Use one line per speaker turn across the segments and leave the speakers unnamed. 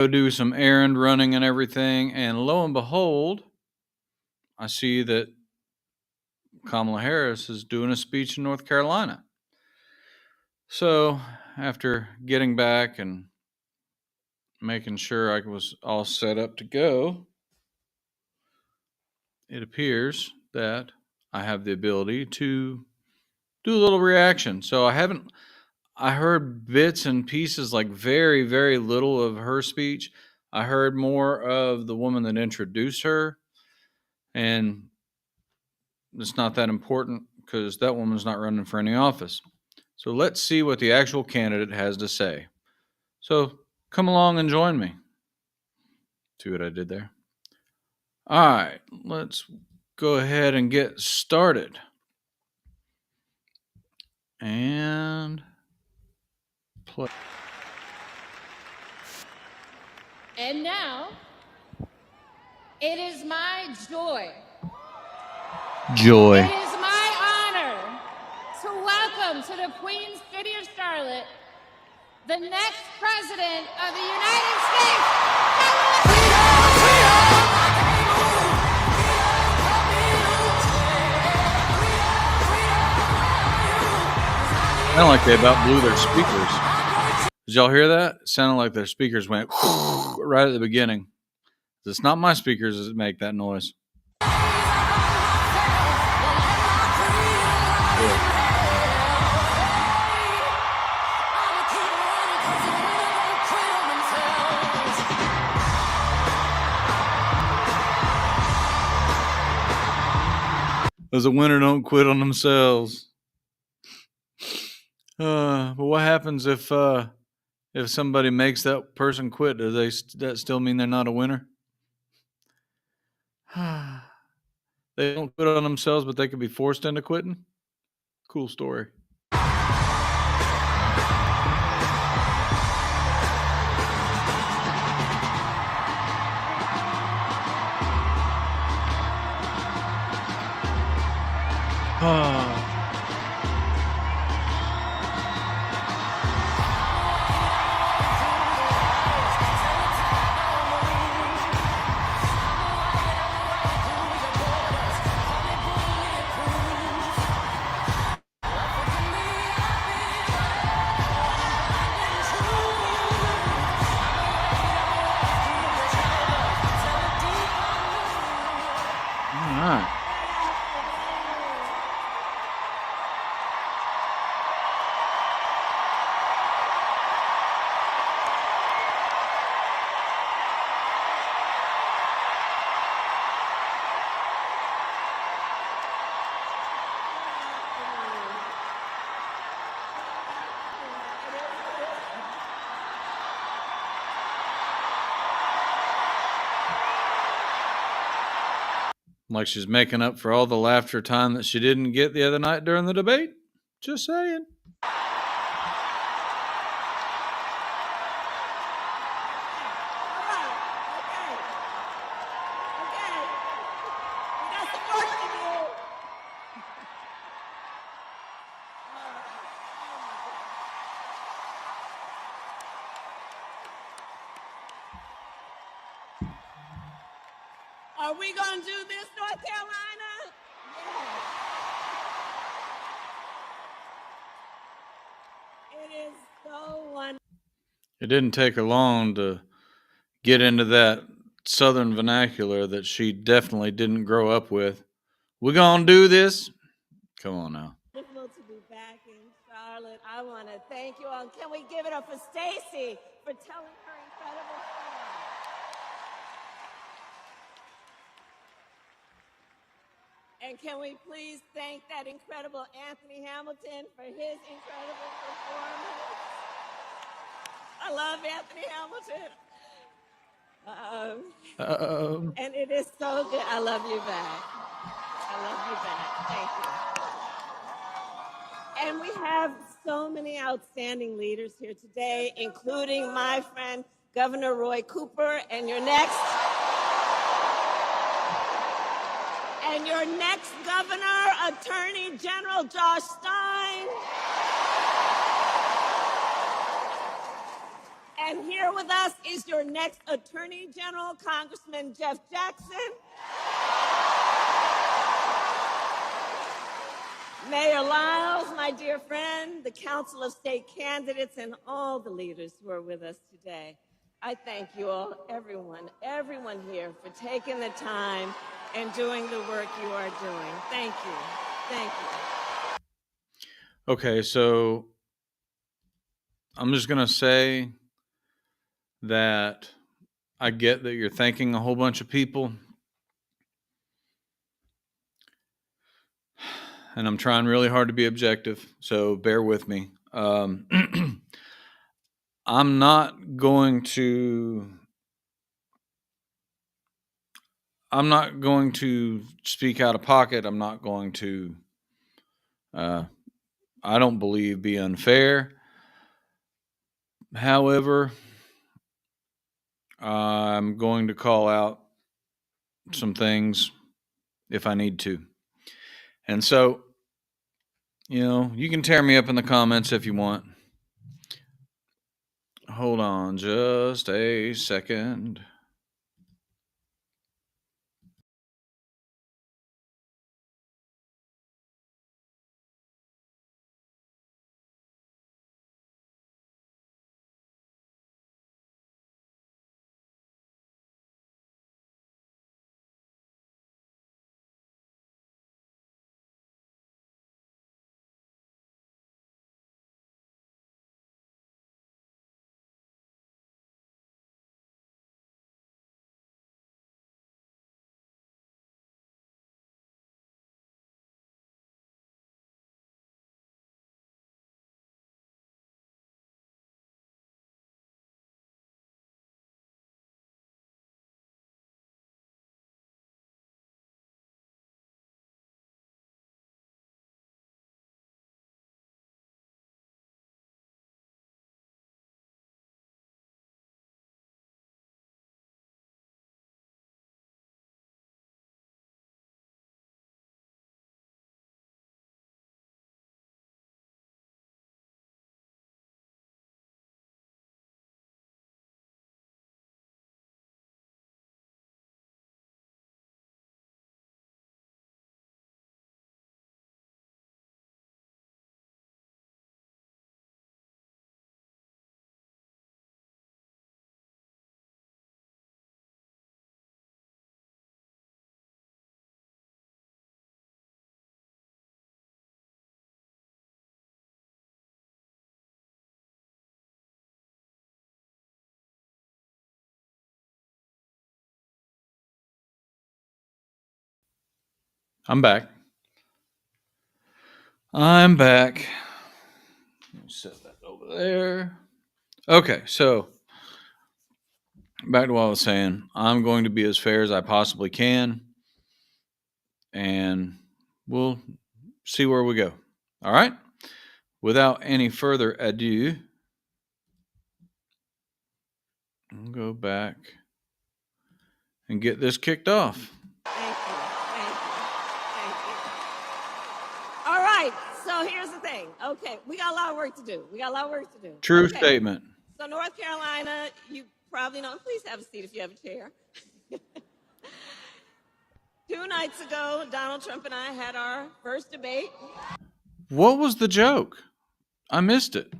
go do some errand running and everything, and lo and behold, I see that Kamala Harris is doing a speech in North Carolina. So after getting back and making sure I was all set up to go, it appears that I have the ability to do a little reaction. So I heard bits and pieces, like very, very little of her speech. I heard more of the woman that introduced her, and it's not that important because that woman's not running for any office. So let's see what the actual candidate has to say. So come along and join me. See what I did there? All right, let's go ahead and get started. And play.
And now, it is my joy. It is my honor to welcome to the Queen City of Charlotte the next President of the United States,
Sounded like they about blew their speakers. Did y'all hear that? It sounded like their speakers went right at the beginning. It's not my speakers that make that noise. Those a winner don't quit on themselves. But what happens if somebody makes that person quit? Does that still mean they're not a winner? They don't quit on themselves, but they could be forced into quitting. Cool story. Like she's making up for all the laughter time that she didn't get the other night during the debate. Just saying.
Are we going to do this, North Carolina? Yeah. It is so wonderful.
It didn't take her long to get into that Southern vernacular that she definitely didn't grow up with. We're going to do this. Come on now.
Wonderful to be back in Charlotte. I want to thank you all. Can we give it up for Stacey for telling her incredible story? And can we please thank that incredible Anthony Hamilton for his incredible performance? I love Anthony Hamilton. And it is so good. I love you back. I love you back. Thank you. And we have so many outstanding leaders here today, including my friend, Governor Roy Cooper, and your next governor, Attorney General Josh Stein. And here with us is your next Attorney General, Congressman Jeff Jackson. Mayor Lyles, my dear friend, the Council of State candidates, and all the leaders who are with us today. I thank you all, everyone here for taking the time and doing the work you are doing. Thank you. Thank you.
Okay, so I'm just going to say that I get that you're thanking a whole bunch of people. And I'm trying really hard to be objective, so bear with me. I'm not going to speak out of pocket. I'm not going to, I don't believe, be unfair. However, I'm going to call out some things if I need to. And so, you can tear me up in the comments if you want. Hold on just a second. I'm back. Let me set that over there. Okay, so back to what I was saying. I'm going to be as fair as I possibly can, and we'll see where we go. All right? Without any further ado, I'll go back and get this kicked off.
Thank you. Thank you. Thank you. All right. So here's the thing. Okay. We got a lot of work to do.
True
Okay.
statement.
So North Carolina, you probably know. Please have a seat if you have a chair. 2 nights ago, Donald Trump and I had our first debate.
What was the joke? I missed it.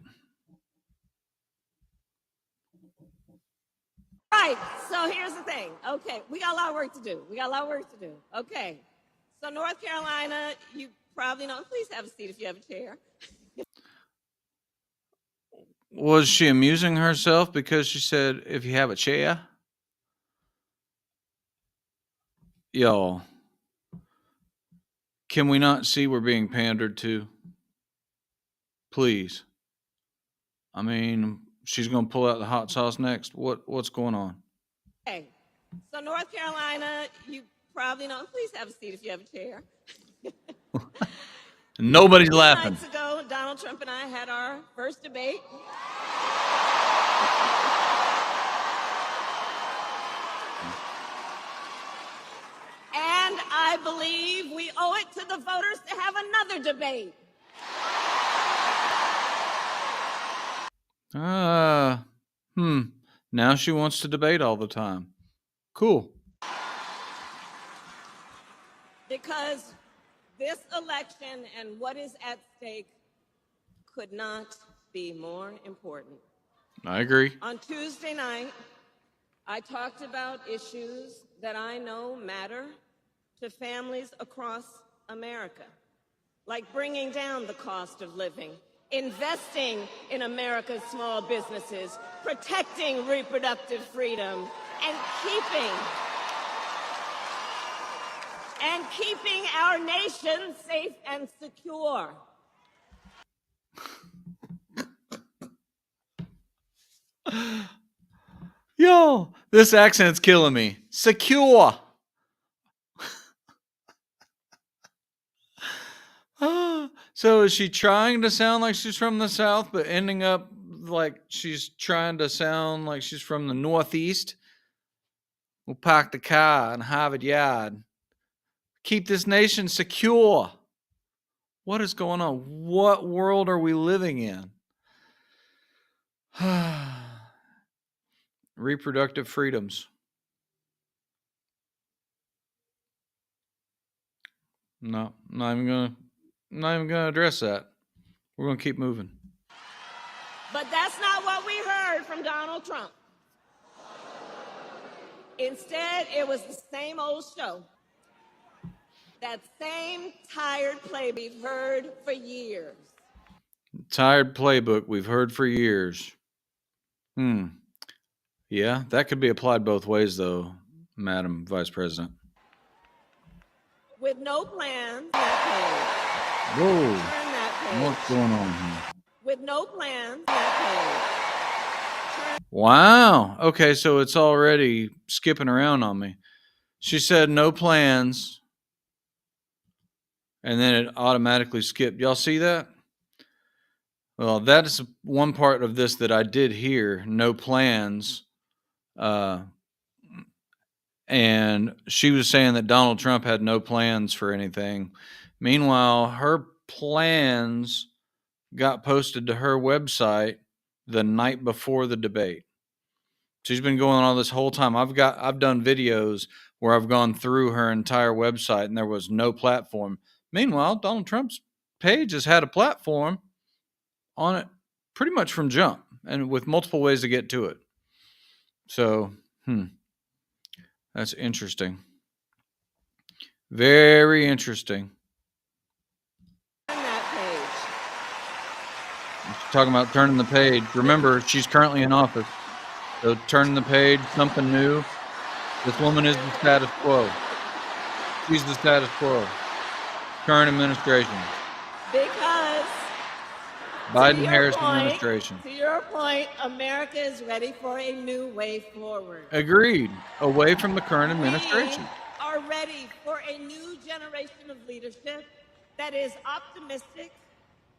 Right. So here's the thing. Okay. We got a lot of work to do. Okay. So North Carolina, you probably know. Please have a seat if you have a chair.
Was she amusing herself because she said, if you have a chair? Y'all, can we not see we're being pandered to? Please. I mean, she's going to pull out the hot sauce next. What's going on?
Okay. So North Carolina, you probably know. Please have a seat if you have a chair.
Nobody's
2
laughing.
nights ago, Donald Trump and I had our first debate. And I believe we owe it to the voters to have another debate.
Now she wants to debate all the time. Cool.
Because this election and what is at stake could not be more important.
I agree.
On Tuesday night, I talked about issues that I know matter to families across America, like bringing down the cost of living, investing in America's small businesses, protecting reproductive freedom, and keeping our nation safe and secure.
Yo, this accent's killing me. Secure. So is she trying to sound like she's from the South, but ending up like she's trying to sound like she's from the Northeast? We'll park the car in Harvard Yard. Keep this nation secure. What is going on? What world are we living in? Reproductive freedoms. No, not even gonna address that. We're gonna keep moving.
But that's not what we heard from Donald Trump. Instead, it was the same old show. That same tired playbook we've heard for years.
Tired playbook we've heard for years. Yeah, that could be applied both ways, though, Madam Vice President.
With no plans.
Whoa.
Turn that page.
What's going on here?
With no plans.
Wow. Okay, so it's already skipping around on me. She said no plans, and then it automatically skipped. Y'all see that? Well, that is one part of this that I did hear. No plans. And she was saying that Donald Trump had no plans for anything. Meanwhile, her plans got posted to her website the night before the debate. She's been going on this whole time. I've done videos where I've gone through her entire website and there was no platform. Meanwhile, Donald Trump's page has had a platform on it pretty much from jump and with multiple ways to get to it. So, that's interesting. Very interesting.
Turn that page.
She's talking about turning the page. Remember, she's currently in office. So turning the page, something new. This woman is the status quo. She's the status quo. Current administration.
Because
Biden-Harris administration.
To your point, America is ready for a new way forward.
Agreed. Away from the current administration.
We are ready for a new generation of leadership that is optimistic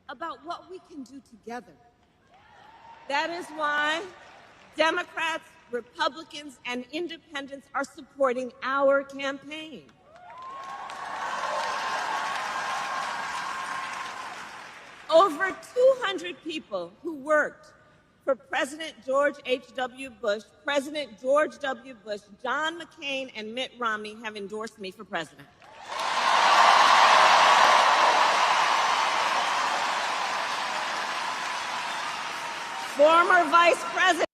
about what we can do together. That is why Democrats, Republicans, and independents are supporting our campaign. Over 200 people who worked for President George H.W. Bush, President George W. Bush, John McCain, and Mitt Romney have endorsed me for president. Former Vice President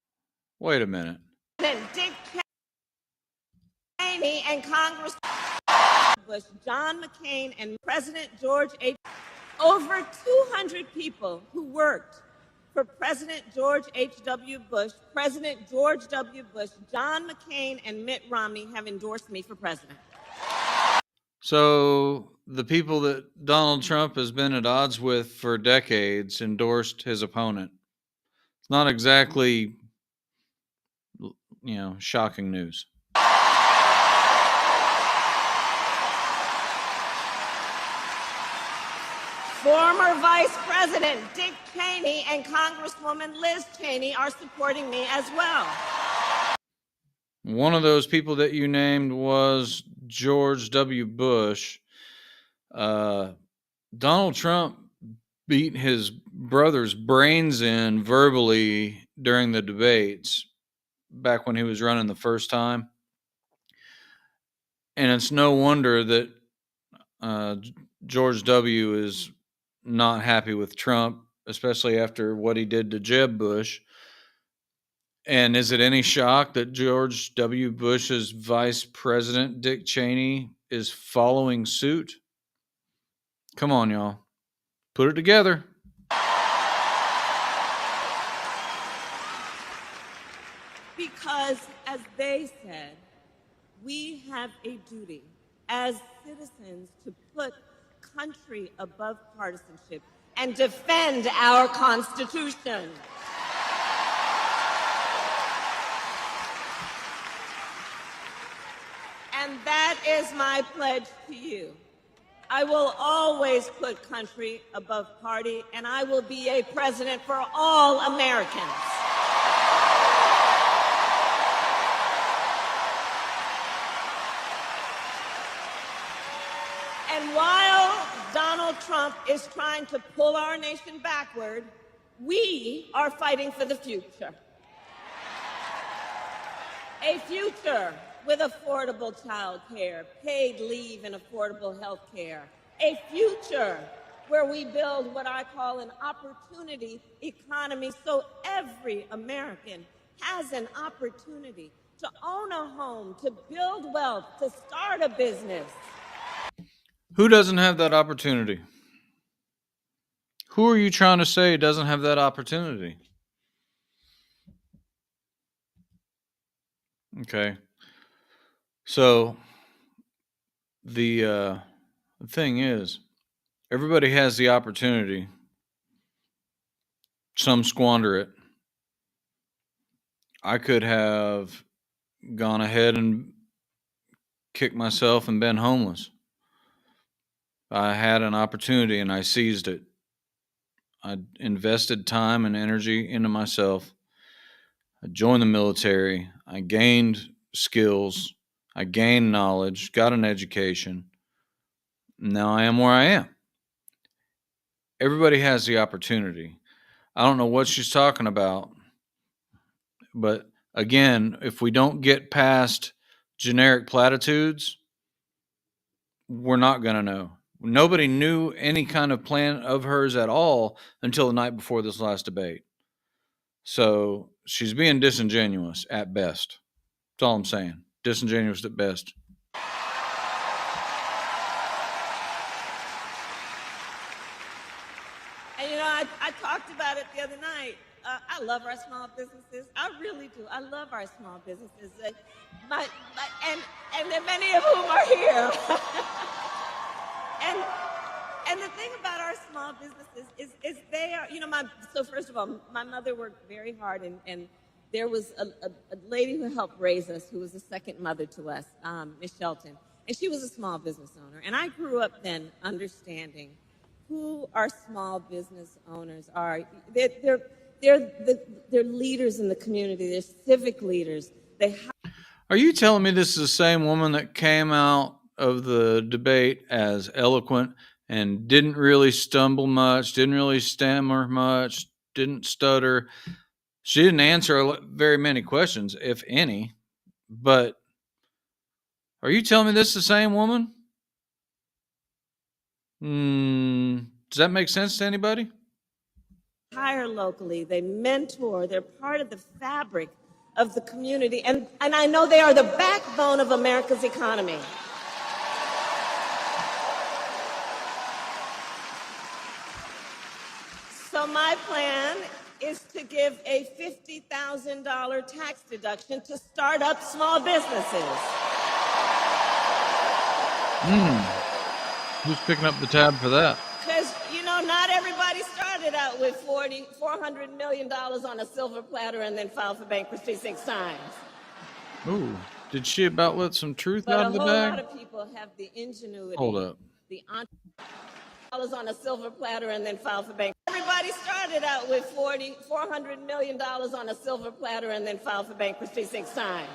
Wait a minute.
Dick Cheney and Congress Bush, John McCain, and President George H. Over 200 people who worked for President George H.W. Bush, President George W. Bush, John McCain, and Mitt Romney have endorsed me for president.
So the people that Donald Trump has been at odds with for decades endorsed his opponent. It's not exactly, shocking news.
Former Vice President Dick Cheney and Congresswoman Liz Cheney are supporting me as well.
One of those people that you named was George W. Bush. Donald Trump beat his brother's brains in verbally during the debates back when he was running the first time. And it's no wonder that George W. is not happy with Trump, especially after what he did to Jeb Bush. And is it any shock that George W. Bush's vice president, Dick Cheney, is following suit? Come on, y'all. Put it together.
Because, as they said, we have a duty as citizens to put country above partisanship and defend our Constitution. And that is my pledge to you. I will always put country above party, and I will be a president for all Americans. And while Donald Trump is trying to pull our nation backward, we are fighting for the future. A future with affordable child care, paid leave, and affordable health care. A future where we build what I call an opportunity economy so every American has an opportunity to own a home, to build wealth, to start a business.
Who doesn't have that opportunity? Who are you trying to say doesn't have that opportunity? Okay. So the thing is, everybody has the opportunity. Some squander it. I could have gone ahead and kicked myself and been homeless. I had an opportunity and I seized it. I invested time and energy into myself. I joined the military. I gained skills. I gained knowledge, got an education. Now I am where I am. Everybody has the opportunity. I don't know what she's talking about, but again, if we don't get past generic platitudes, we're not going to know. Nobody knew any kind of plan of hers at all until the night before this last debate. So she's being disingenuous at best. That's all I'm saying. Disingenuous at best.
And I talked about it the other night. I love our small businesses. I really do. I love our small businesses. And many of whom are here. And the thing about our small businesses is they are, so first of all, my mother worked very hard, and there was a lady who helped raise us who was a second mother to us, Miss Shelton, and she was a small business owner. And I grew up then understanding who our small business owners are. They're leaders in the community. They're civic leaders.
Are you telling me this is the same woman that came out of the debate as eloquent and didn't really stumble much, didn't really stammer much, didn't stutter? She didn't answer very many questions, if any. But are you telling me this is the same woman? Does that make sense to anybody?
Hire locally. They mentor. They're part of the fabric of the community. And I know they are the backbone of America's economy. So my plan is to give a $50,000 tax deduction to start up small businesses.
Who's picking up the tab for that?
Because, not everybody started out with $400 million on a silver platter and then filed for bankruptcy 6 times.
Ooh, did she about let some truth
But
out of the bag?
a whole lot of people have the ingenuity.
Hold up.
The dollars on a silver platter and then filed for bankruptcy. Everybody started out with $400 million on a silver platter and then filed for bankruptcy 6 times.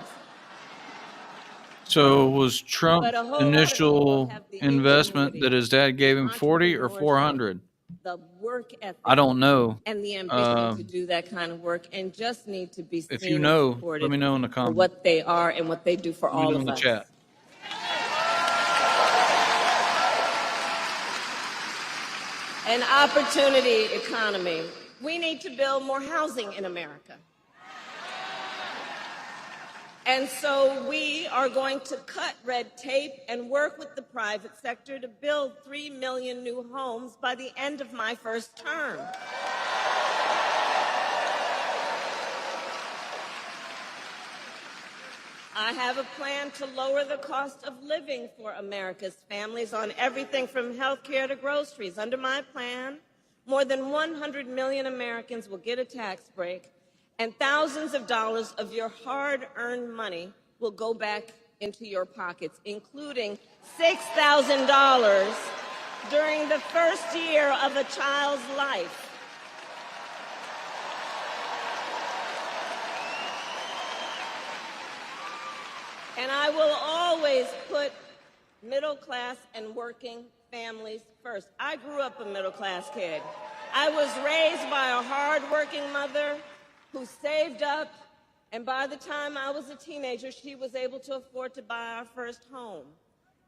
So was Trump's initial investment that his dad gave him 40 or 400?
the work ethic
I don't know.
and the ambition to do that kind of work, and just need to be
If you
seen and
know, let
supported
me know in the
for
comments.
what they are and what they do for
Let me
all
know
of
in the
us.
chat.
An opportunity economy. We need to build more housing in America. And so we are going to cut red tape and work with the private sector to build 3 million new homes by the end of my first term. I have a plan to lower the cost of living for America's families on everything from health care to groceries. Under my plan, more than 100 million Americans will get a tax break, and thousands of dollars of your hard-earned money will go back into your pockets, including $6,000 during the first year of a child's life. And I will always put middle class and working families first. I grew up a middle class kid. I was raised by a hardworking mother who saved up, and by the time I was a teenager, she was able to afford to buy our first home.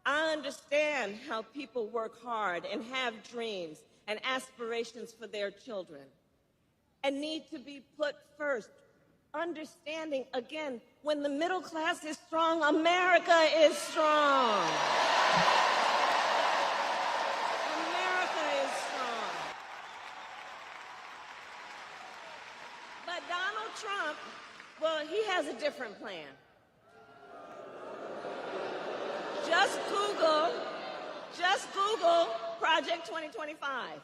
I understand how people work hard and have dreams and aspirations for their children and need to be put first. Understanding, again, when the middle class is strong, America is strong. America is strong. But Donald Trump, well, he has a different plan. Just Google Project 2025.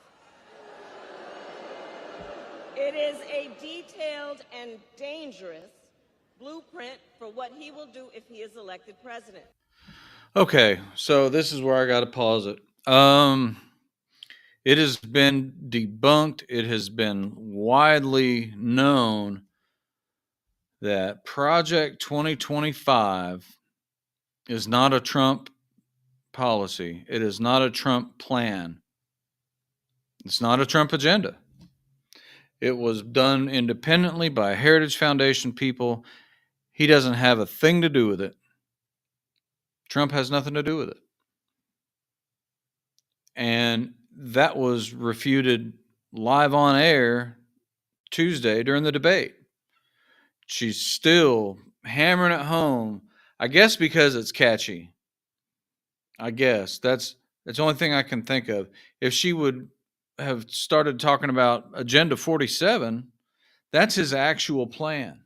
It is a detailed and dangerous blueprint for what he will do if he is elected president.
Okay, so this is where I got to pause it. It has been debunked. It has been widely known that Project 2025 is not a Trump policy. It is not a Trump plan. It's not a Trump agenda. It was done independently by Heritage Foundation people. He doesn't have a thing to do with it. Trump has nothing to do with it. And that was refuted live on air Tuesday during the debate. She's still hammering it home, I guess because it's catchy. I guess that's the only thing I can think of. If she would have started talking about Agenda 47, that's his actual plan.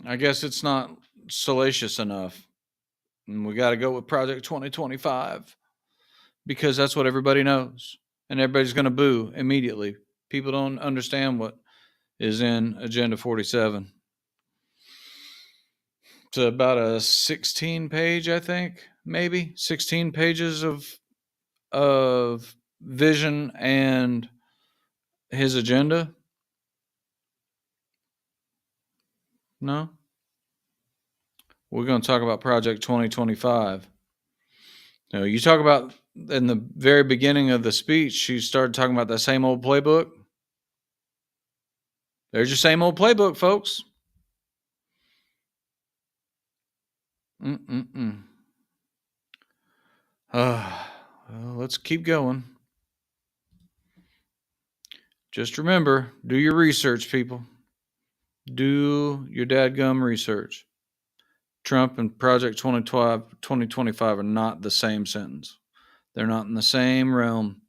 I guess it's not salacious enough. And we got to go with Project 2025 because that's what everybody knows. And everybody's going to boo immediately. People don't understand what is in Agenda 47. It's about a 16 page, I think, maybe 16 pages of vision and his agenda. No? We're going to talk about Project 2025. You know, you talk about in the very beginning of the speech, she started talking about the same old playbook. There's your same old playbook, folks. Well, let's keep going. Just remember, do your research, people. Do your dadgum research. Trump and Project 2025 are not the same sentence. They're not in the same realm.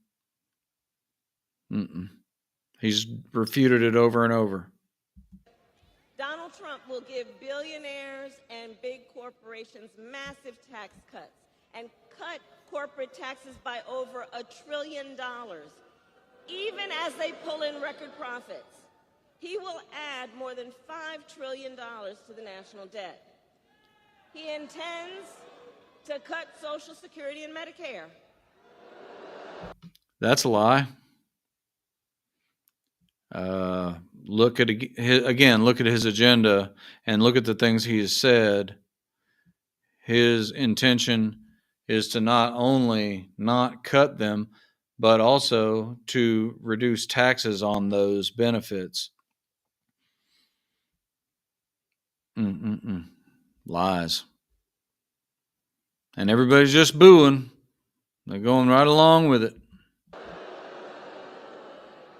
He's refuted it over and over.
Donald Trump will give billionaires and big corporations massive tax cuts and cut corporate taxes by over $1 trillion, even as they pull in record profits. He will add more than $5 trillion to the national debt. He intends to cut Social Security and Medicare.
That's a lie. Look at his agenda and look at the things he has said. His intention is to not only not cut them, but also to reduce taxes on those benefits. Lies. And everybody's just booing. They're going right along with it.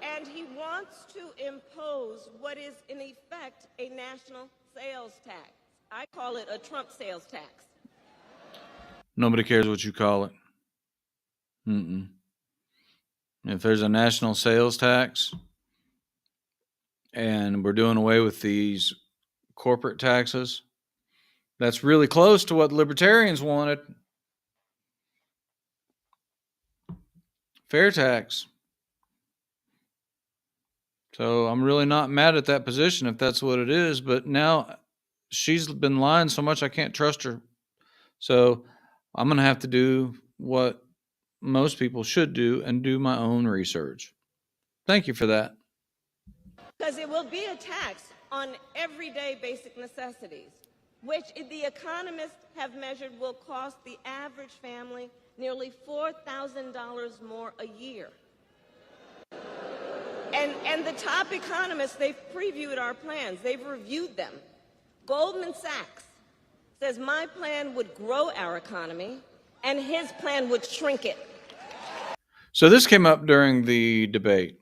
And he wants to impose what is, in effect, a national sales tax. I call it a Trump sales tax.
Nobody cares what you call it. If there's a national sales tax and we're doing away with these corporate taxes, that's really close to what libertarians wanted. Fair tax. So I'm really not mad at that position if that's what it is, but now she's been lying so much I can't trust her. So I'm going to have to do what most people should do and do my own research. Thank you for that.
Because it will be a tax on everyday basic necessities, which the economists have measured will cost the average family nearly $4,000 more a year. And the top economists, they've previewed our plans. They've reviewed them. Goldman Sachs says my plan would grow our economy and his plan would shrink it.
So this came up during the debate,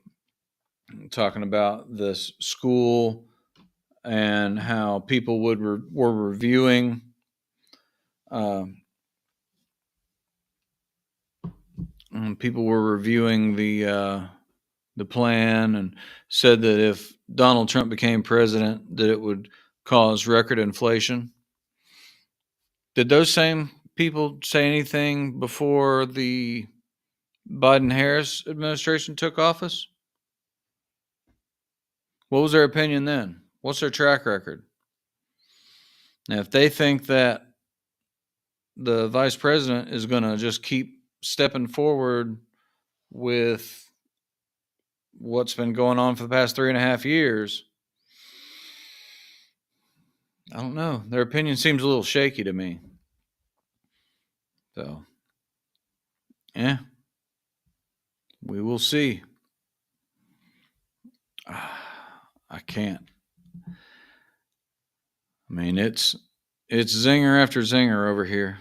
talking about this school and how people were reviewing the plan, and said that if Donald Trump became president, that it would cause record inflation. Did those same people say anything before the Biden-Harris administration took office? What was their opinion then? What's their track record? Now, if they think that the vice president is going to just keep stepping forward with what's been going on for the past 3.5 years, I don't know. Their opinion seems a little shaky to me. So, yeah, we will see. I can't. I mean, it's zinger after zinger over here.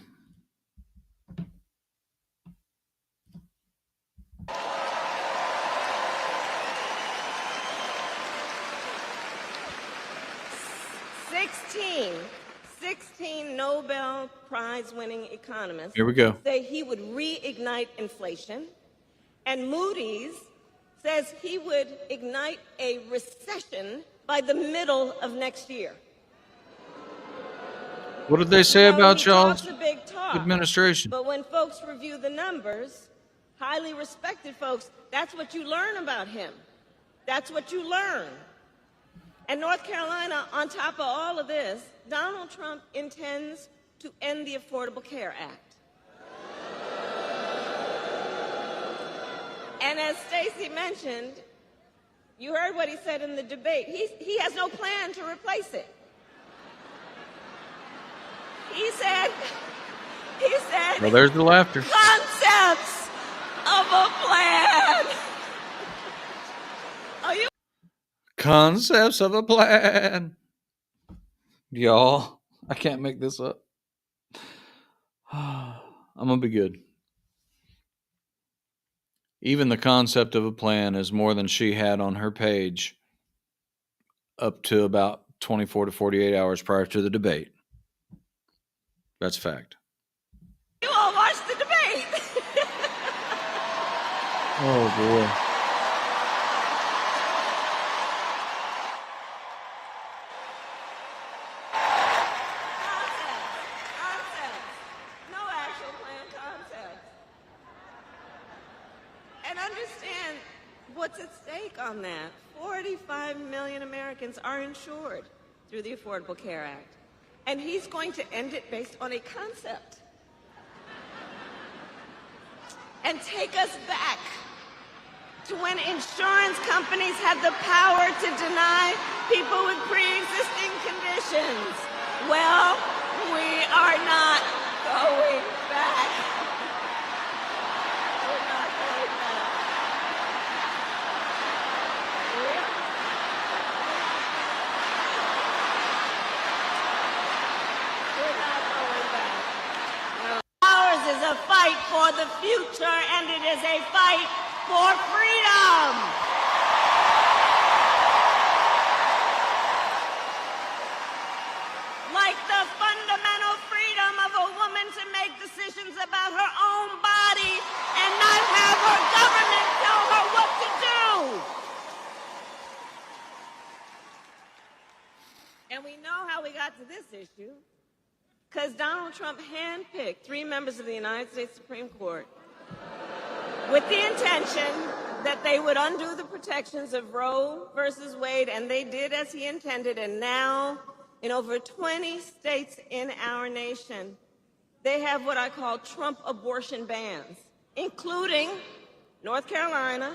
Sixteen Nobel Prize-winning economists
Here we go.
say he would reignite inflation, and Moody's says he would ignite a recession by the middle of next year.
What did they say about y'all's
He talks a big talk,
administration?
but when folks review the numbers, highly respected folks, that's what you learn about him. That's what you learn. And North Carolina, on top of all of this, Donald Trump intends to end the Affordable Care Act. And as Stacey mentioned, you heard what he said in the debate. He has no plan to replace it. He said,
Well, there's the laughter.
Concepts of a plan. Are you?
Concepts of a plan. Y'all, I can't make this up. I'm going to be good. Even the concept of a plan is more than she had on her page up to about 24 to 48 hours prior to the debate. That's fact.
You all watched the debate.
Oh, boy.
Concepts. No actual plan, concepts. And understand what's at stake on that. 45 million Americans are insured through the Affordable Care Act. And he's going to end it based on a concept. And take us back to when insurance companies had the power to deny people with pre-existing conditions. Well, we are not going back. We're not going back. a fight for the future, and it is a fight for freedom. Like the fundamental freedom of a woman to make decisions about her own body and not have her government tell her what to do. And we know how we got to this issue, because Donald Trump handpicked 3 members of the United States Supreme Court with the intention that they would undo the protections of Roe versus Wade, and they did as he intended. And now, in over 20 states in our nation, they have what I call Trump abortion bans, including North Carolina,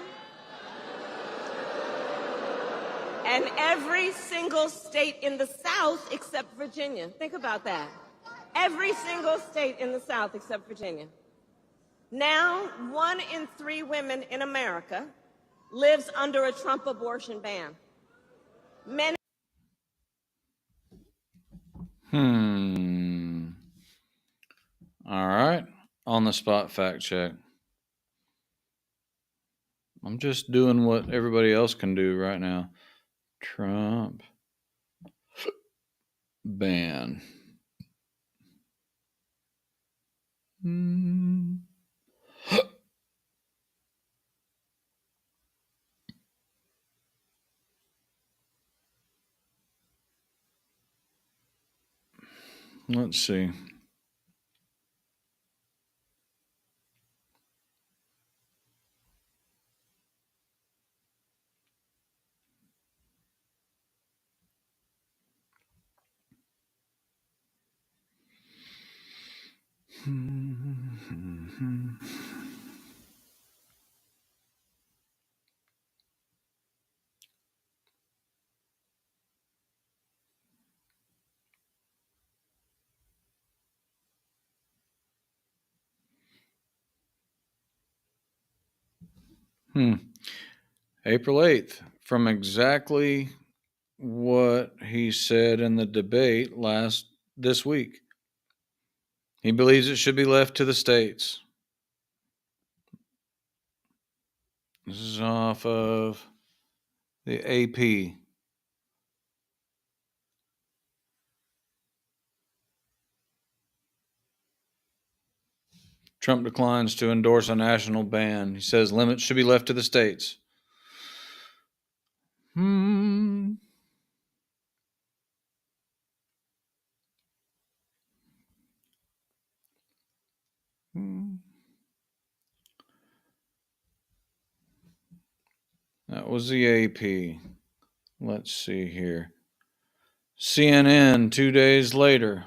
and every single state in the South except Virginia. Think about that. Every single state in the South except Virginia. Now, 1 in 3 women in America lives under a Trump abortion ban. Many.
All right. On the spot fact check. I'm just doing what everybody else can do right now. Trump ban. Let's see. April 8th, from exactly what he said in the debate this week. He believes it should be left to the states. This is off of the AP. Trump declines to endorse a national ban. He says limits should be left to the states. That was the AP. Let's see here. CNN 2 days later.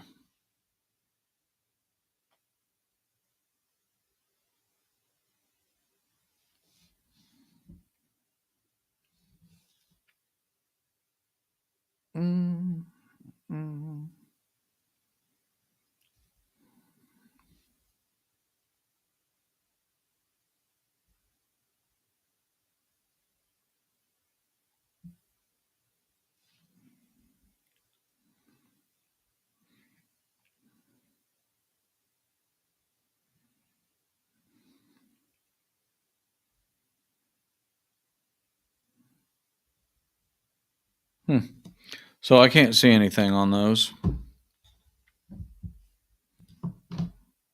So I can't see anything on those.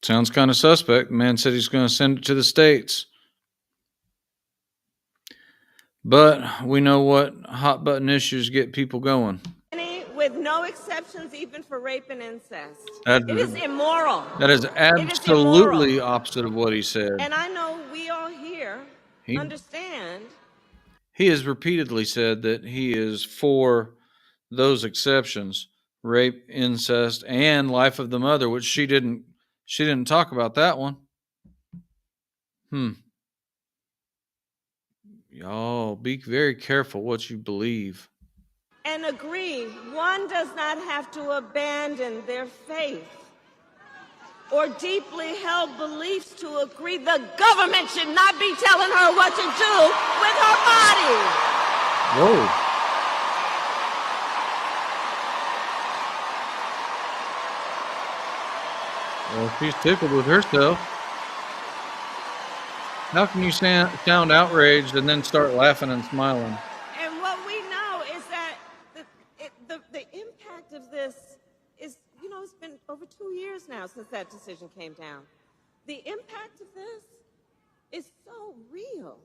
Sounds kind of suspect. The man said he's going to send it to the states. But we know what hot button issues get people going.
With no exceptions, even for rape and incest.
It
is immoral.
That is absolutely opposite of what he said.
And I know we all here understand.
He has repeatedly said that he is for those exceptions: rape, incest, and life of the mother, which she didn't talk about that one. Y'all be very careful what you believe.
And agree, one does not have to abandon their faith or deeply held beliefs to agree. The government should not be telling her what to do with her body.
Whoa. Well, she's tickled with herself. How can you sound outraged and then start laughing and smiling?
And what we know is that the impact of this is, it's been over 2 years now since that decision came down. The impact of this is so real.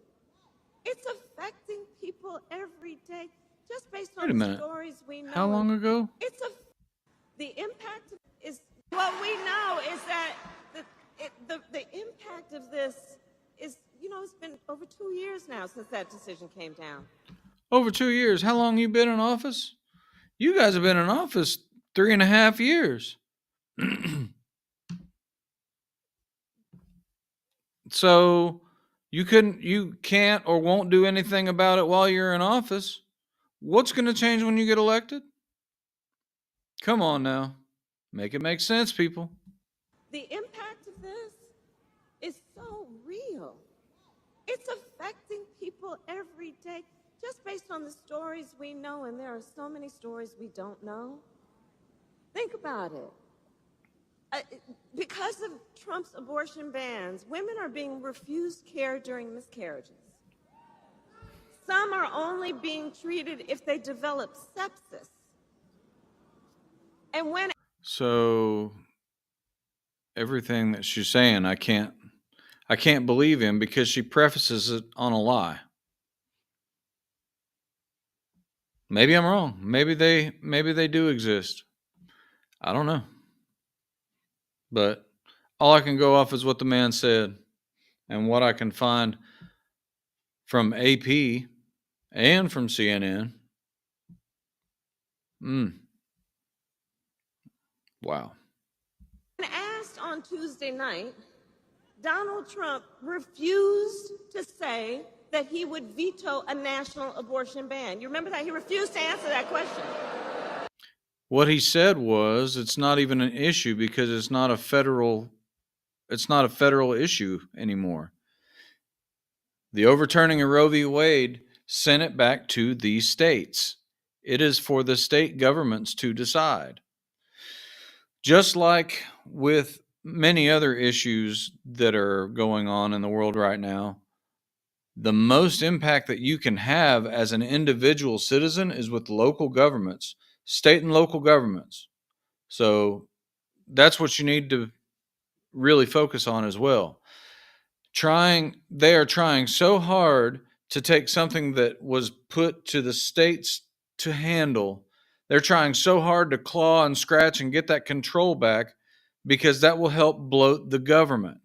It's affecting people every day just based
Wait
on
a
the
minute.
stories we know.
How long ago?
The impact is what we know is that the impact of this is, it's been over 2 years now since that decision came down.
Over 2 years. How long you been in office? You guys have been in office 3.5 years. So you can't or won't do anything about it while you're in office. What's going to change when you get elected? Come on now. Make it make sense, people.
The impact of this is so real. It's affecting people every day just based on the stories we know, and there are so many stories we don't know. Think about it. Because of Trump's abortion bans, women are being refused care during miscarriages. Some are only being treated if they develop sepsis. And when
So everything that she's saying, I can't believe in because she prefaces it on a lie. Maybe I'm wrong. Maybe they do exist. I don't know. But all I can go off is what the man said and what I can find from AP and from CNN. Wow.
when asked on Tuesday night, Donald Trump refused to say that he would veto a national abortion ban. You remember that? He refused to answer that question.
What he said was it's not even an issue because it's not a federal issue anymore. The overturning of Roe v. Wade sent it back to the states. It is for the state governments to decide. Just like with many other issues that are going on in the world right now, the most impact that you can have as an individual citizen is with local governments, state and local governments. So that's what you need to really focus on as well. They are trying so hard to take something that was put to the states to handle. They're trying so hard to claw and scratch and get that control back because that will help bloat the government.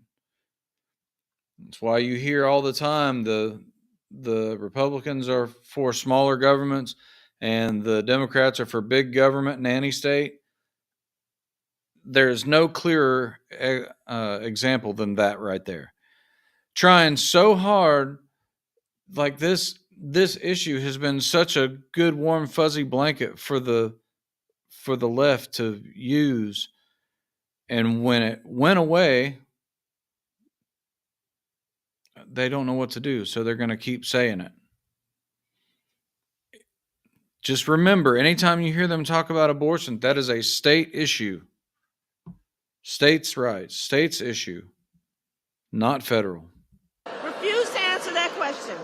That's why you hear all the time the Republicans are for smaller governments and the Democrats are for big government, nanny state. There's no clearer example than that right there. Trying so hard, like this issue has been such a good warm fuzzy blanket for the left to use, and when it went away, they don't know what to do, so they're going to keep saying it. Just remember, anytime you hear them talk about abortion, that is a state issue. States' rights, states' issue, not federal.
Refuse to answer that question.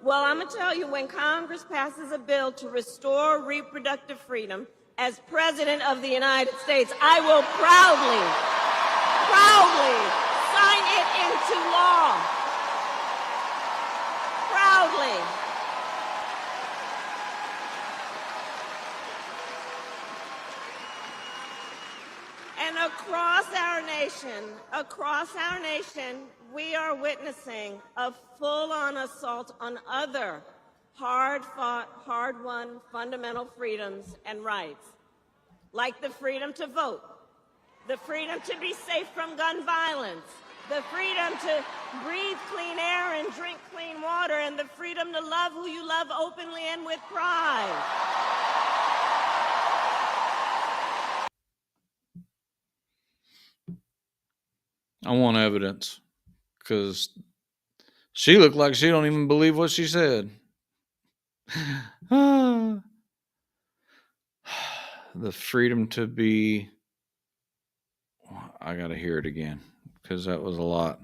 Well, I'm going to tell you, when Congress passes a bill to restore reproductive freedom, as President of the United States, I will proudly sign it into law. Proudly. And across our nation, we are witnessing a full-on assault on other hard-fought, hard-won fundamental freedoms and rights, like the freedom to vote, the freedom to be safe from gun violence, the freedom to breathe clean air and drink clean water, and the freedom to love who you love openly and with pride.
I want evidence because she looked like she don't even believe what she said. The freedom to be. I got to hear it again because that was a lot.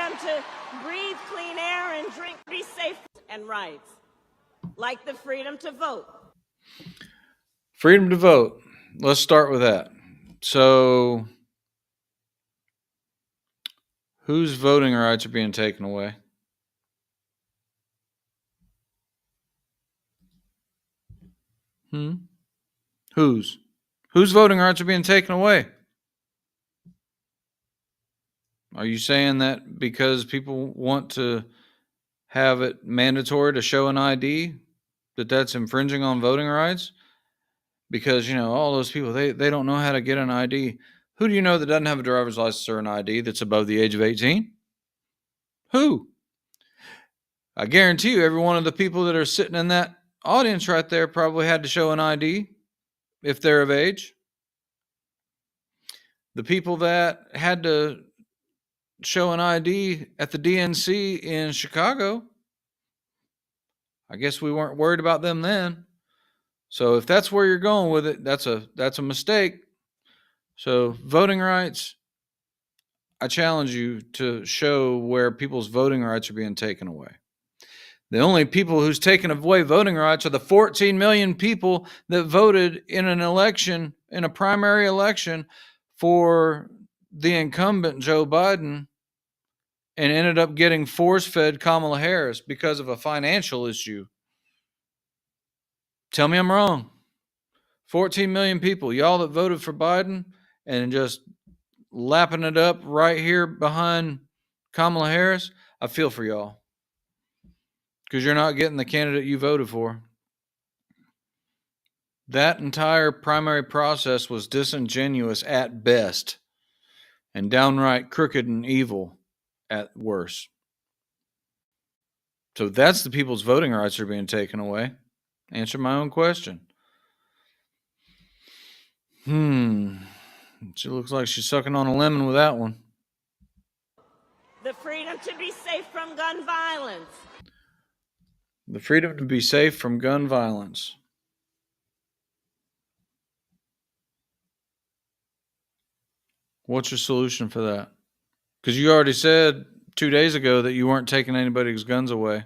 To breathe clean air and drink be safe and rights, like the freedom to vote.
Freedom to vote. Let's start with that. So, whose voting rights are being taken away? Whose voting rights are being taken away? Are you saying that because people want to have it mandatory to show an ID, that's infringing on voting rights? Because, all those people, they don't know how to get an ID. Who do you know that doesn't have a driver's license or an ID that's above the age of 18? Who? I guarantee you, every one of the people that are sitting in that audience right there probably had to show an ID if they're of age. The people that had to show an ID at the DNC in Chicago, I guess we weren't worried about them then. So if that's where you're going with it, that's a mistake. So voting rights, I challenge you to show where people's voting rights are being taken away. The only people who's taken away voting rights are the 14 million people that voted in an election, in a primary election for the incumbent Joe Biden, and ended up getting force-fed Kamala Harris because of a financial issue. Tell me I'm wrong. 14 million people, y'all that voted for Biden and just lapping it up right here behind Kamala Harris, I feel for y'all. Because you're not getting the candidate you voted for. That entire primary process was disingenuous at best and downright crooked and evil at worst. So that's the people's voting rights are being taken away. Answer my own question. She looks like she's sucking on a lemon with that one.
The freedom to be safe from gun violence.
The freedom to be safe from gun violence. What's your solution for that? Because you already said 2 days ago that you weren't taking anybody's guns away.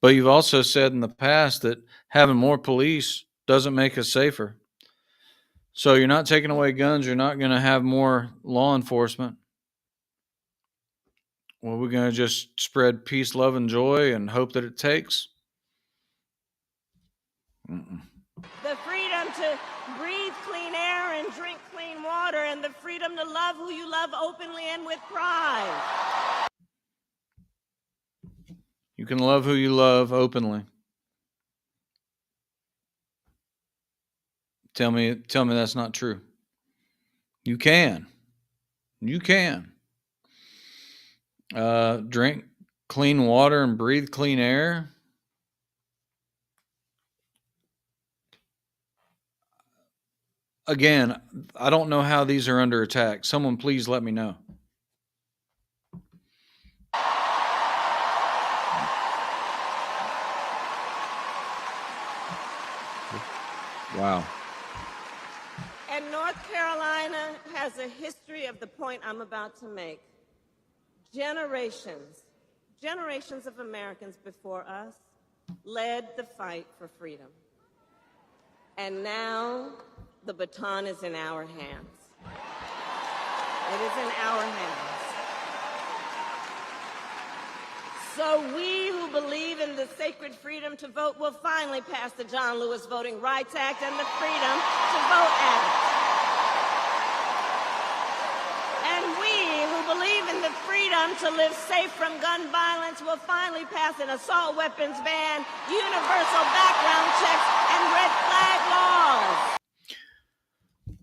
But you've also said in the past that having more police doesn't make us safer. So you're not taking away guns. You're not going to have more law enforcement. Well, we're going to just spread peace, love, and joy and hope that it takes?
The freedom to breathe clean air and drink clean water, and the freedom to love who you love openly and with pride.
You can love who you love openly. Tell me that's not true. You can. Drink clean water and breathe clean air. Again, I don't know how these are under attack. Someone please let me know. Wow.
And North Carolina has a history of the point I'm about to make. Generations of Americans before us led the fight for freedom. And now the baton is in our hands. It is in our hands. So we who believe in the sacred freedom to vote will finally pass the John Lewis Voting Rights Act and the Freedom to Vote Act. And we who believe in the freedom to live safe from gun violence will finally pass an assault weapons ban, universal background checks, and red flag laws.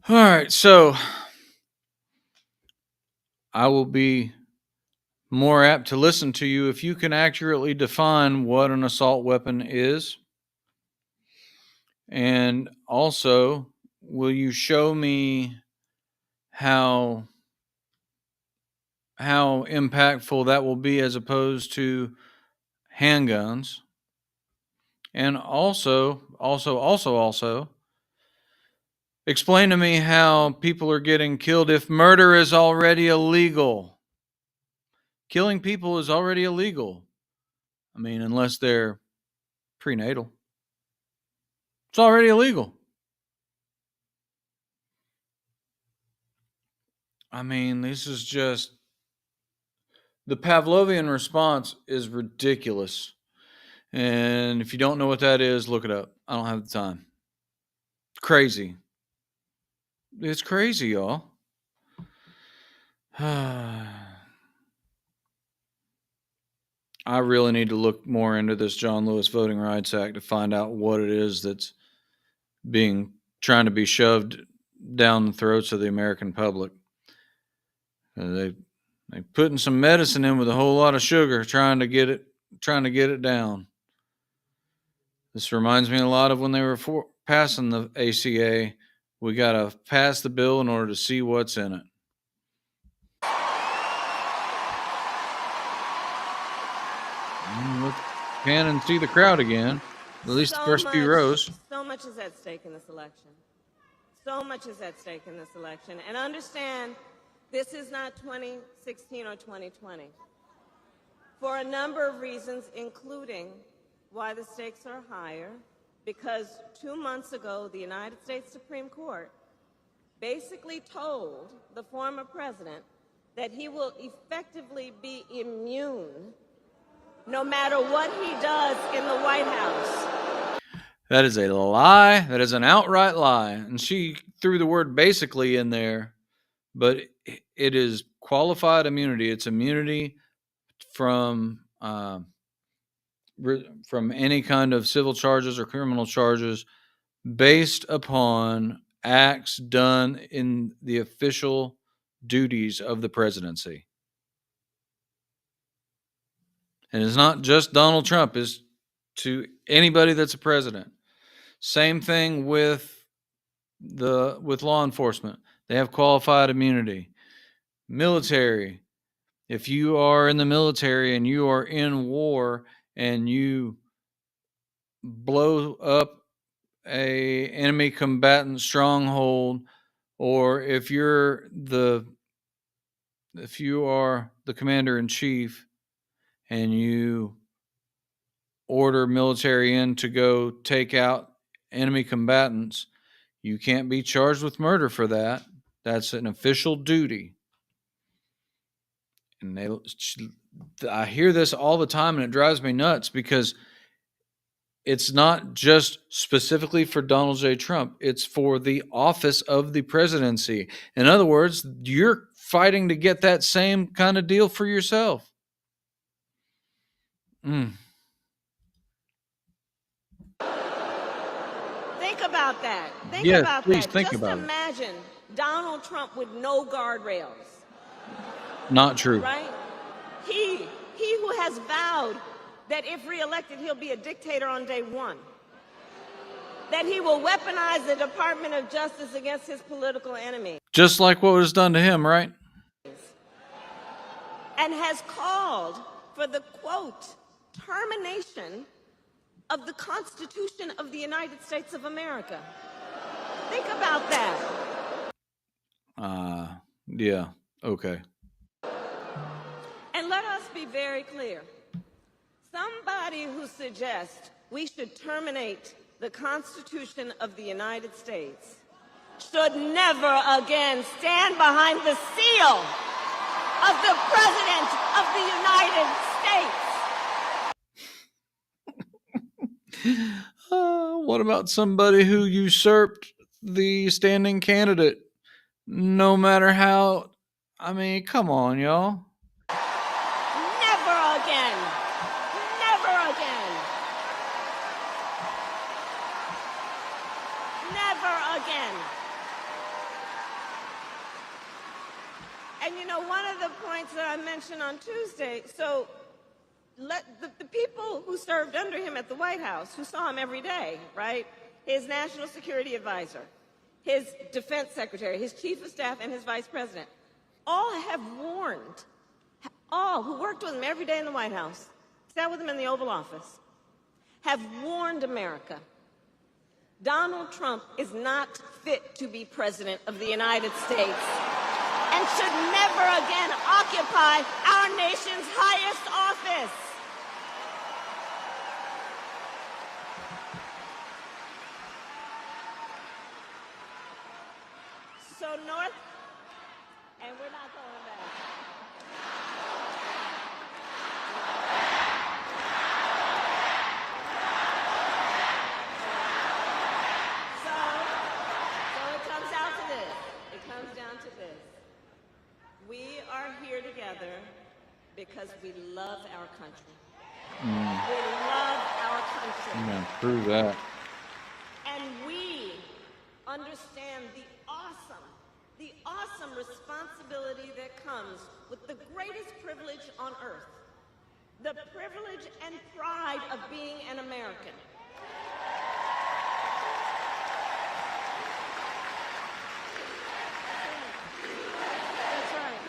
All right, so I will be more apt to listen to you if you can accurately define what an assault weapon is. And also, will you show me how impactful that will be as opposed to handguns? And also, explain to me how people are getting killed if murder is already illegal. Killing people is already illegal. I mean, unless they're prenatal. It's already illegal. I mean, this is just the Pavlovian response is ridiculous. And if you don't know what that is, look it up. I don't have the time. Crazy. It's crazy, y'all. I really need to look more into this John Lewis Voting Rights Act to find out what it is that's trying to be shoved down the throats of the American public. They putting some medicine in with a whole lot of sugar, trying to get it down. This reminds me a lot of when they were passing the ACA. We got to pass the bill in order to see what's in it. Look, can and see the crowd again. At least the first few rows.
So much is at stake in this election. So much is at stake in this election. And understand, this is not 2016 or 2020. For a number of reasons, including why the stakes are higher, because 2 months ago, the United States Supreme Court basically told the former president that he will effectively be immune no matter what he does in the White House.
That is a lie. That is an outright lie. And she threw the word basically in there, but it is qualified immunity. It's immunity from any kind of civil charges or criminal charges based upon acts done in the official duties of the presidency. And it's not just Donald Trump, it's to anybody that's a president. Same thing with law enforcement. They have qualified immunity. Military. If you are in the military and you are in war and you blow up a enemy combatant stronghold, or if you are the commander in chief and you order military in to go take out enemy combatants, you can't be charged with murder for that. That's an official duty. And I hear this all the time, and it drives me nuts because it's not just specifically for Donald J. Trump. It's for the office of the presidency. In other words, you're fighting to get that same kind of deal for yourself.
Think about that. Think about that. Just imagine Donald Trump with no guardrails.
Not true.
Right? He who has vowed that if reelected, he'll be a dictator on day one. That he will weaponize the Department of Justice against his political enemy.
Just like what was done to him, right?
And has called for the, quote, termination of the Constitution of the United States of America. Think about that.
Yeah, okay.
And let us be very clear. Somebody who suggests we should terminate the Constitution of the United States should never again stand behind the seal of the President of the United States.
What about somebody who usurped the standing candidate? No matter how, I mean, come on, y'all.
Never again. Never again. Never again. And you know, one of the points that I mentioned on Tuesday, so the people who served under him at the White House, who saw him every day, right? His national security advisor, his defense secretary, his chief of staff, and his vice president, all have warned, all who worked with him every day in the White House, sat with him in the Oval Office, have warned America, Donald Trump is not fit to be president of the United States. and should never again occupy our nation's highest office. So North, and we're not going back. So it comes down to this. It comes down to this. We are here together because we love our country. We love our country.
I'm going to prove that.
And we understand the awesome responsibility that comes with the greatest privilege on earth, the privilege and pride of being an American. That's right.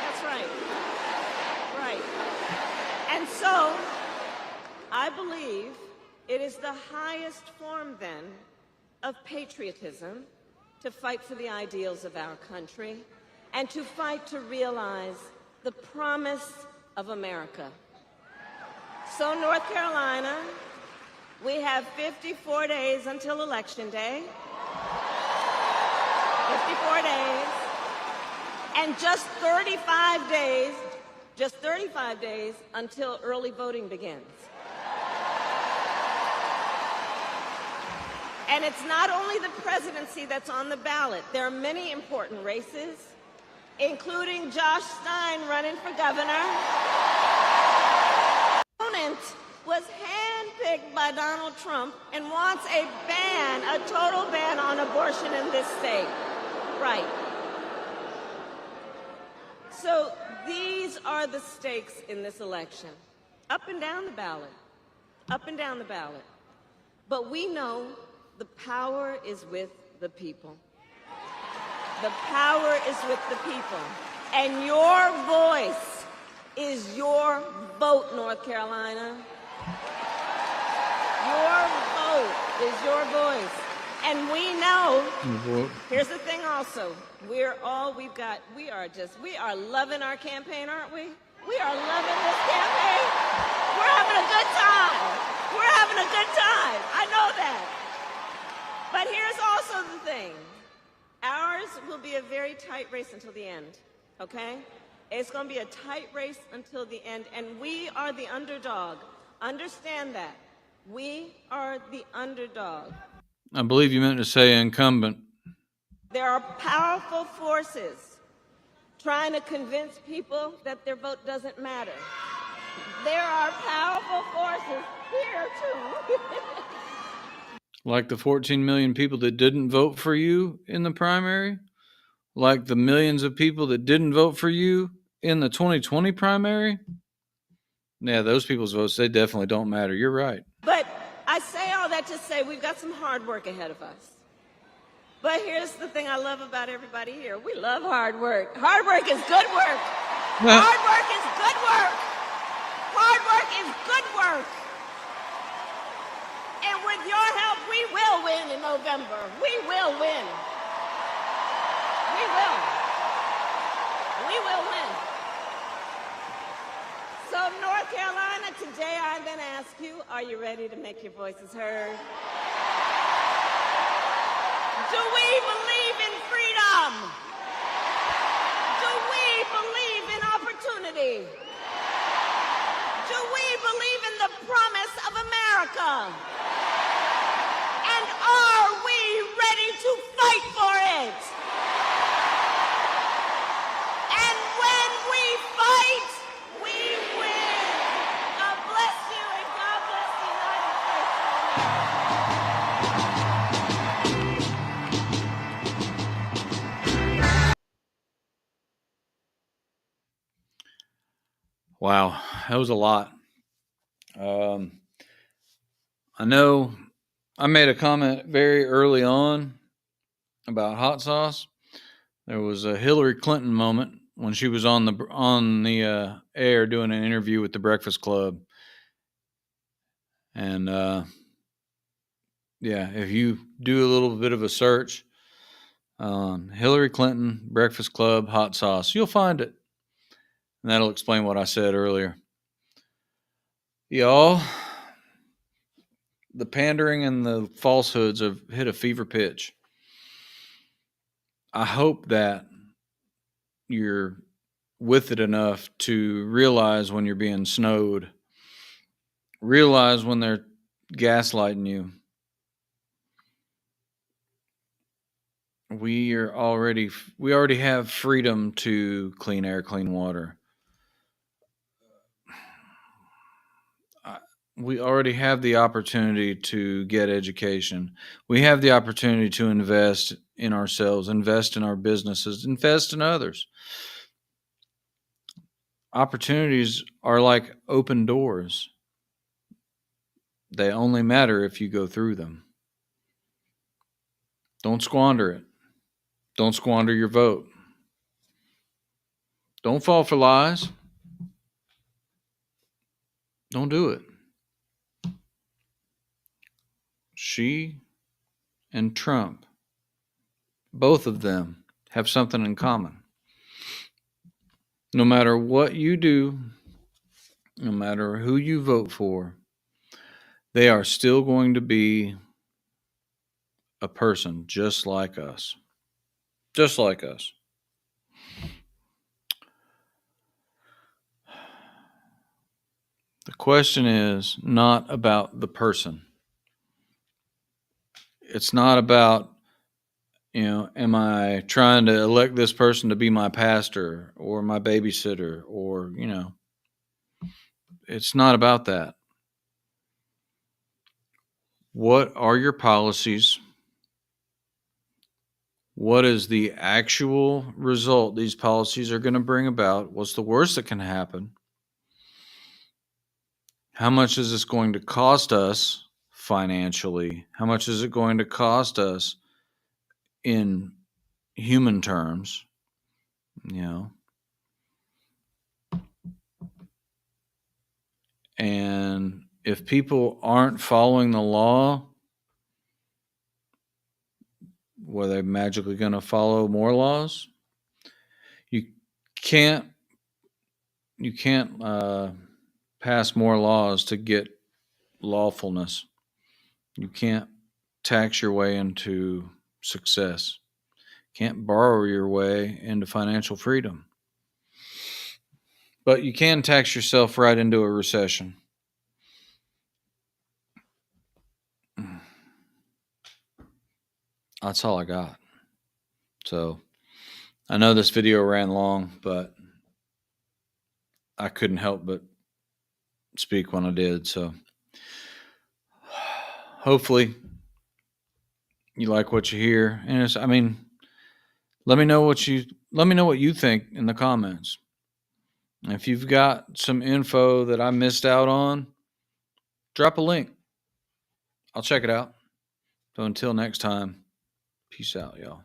That's right. Right. And so, I believe it is the highest form, then, of patriotism to fight for the ideals of our country and to fight to realize the promise of America. So, North Carolina, we have 54 days until Election Day. 54 days. And just 35 days until early voting begins. And it's not only the presidency that's on the ballot. There are many important races, including Josh Stein running for governor. Opponent was handpicked by Donald Trump and wants a total ban on abortion in this state. Right. So these are the stakes in this election. Up and down the ballot. Up and down the ballot. But we know the power is with the people. The power is with the people. And your voice is your vote, North Carolina. Your vote is your voice. And we know, here's the thing also, we are loving our campaign, aren't we? We are loving this campaign. We're having a good time. We're having a good time. I know that. But here's also the thing. Ours will be a very tight race until the end, okay? It's going to be a tight race until the end, and we are the underdog. Understand that. We are the underdog.
I believe you meant to say incumbent.
There are powerful forces trying to convince people that their vote doesn't matter. There are powerful forces here, too.
Like the 14 million people that didn't vote for you in the primary? Like the millions of people that didn't vote for you in the 2020 primary? Yeah, those people's votes, they definitely don't matter. You're right.
But I say all that to say we've got some hard work ahead of us. But here's the thing I love about everybody here. We love hard work. Hard work is good work. Hard work is good work. Hard work is good work. And with your help, we will win in November. We will win. We will. We will win. So, North Carolina, today I then ask you, are you ready to make your voices heard? Do we believe in freedom? Do we believe in opportunity? Do we believe in the promise of America? And are we ready to fight for it? And when we fight, we win. God bless you, and God bless the United States.
Wow, that was a lot. I know I made a comment very early on about hot sauce. There was a Hillary Clinton moment when she was on the air doing an interview with the Breakfast Club. And yeah, if you do a little bit of a search, Hillary Clinton Breakfast Club hot sauce. You'll find it. And that'll explain what I said earlier. Y'all, the pandering and the falsehoods have hit a fever pitch. I hope that you're with it enough to realize when you're being snowed, realize when they're gaslighting you. We already have freedom to clean air, clean water. We already have the opportunity to get education. We have the opportunity to invest in ourselves, invest in our businesses, invest in others. Opportunities are like open doors. They only matter if you go through them. Don't squander it. Don't squander your vote. Don't fall for lies. Don't do it. Xi and Trump, both of them have something in common. No matter what you do, no matter who you vote for, they are still going to be a person just like us. Just like us. The question is not about the person. It's not about, am I trying to elect this person to be my pastor or my babysitter or, it's not about that. What are your policies? What is the actual result these policies are going to bring about? What's the worst that can happen? How much is this going to cost us financially? How much is it going to cost us in human terms? And if people aren't following the law, were they magically going to follow more laws? You can't pass more laws to get lawfulness. You can't tax your way into success. Can't borrow your way into financial freedom. But you can tax yourself right into a recession. That's all I got. So I know this video ran long, but I couldn't help but speak when I did. So hopefully you like what you hear. And let me know what you think in the comments. If you've got some info that I missed out on, drop a link. I'll check it out. So until next time, peace out, y'all.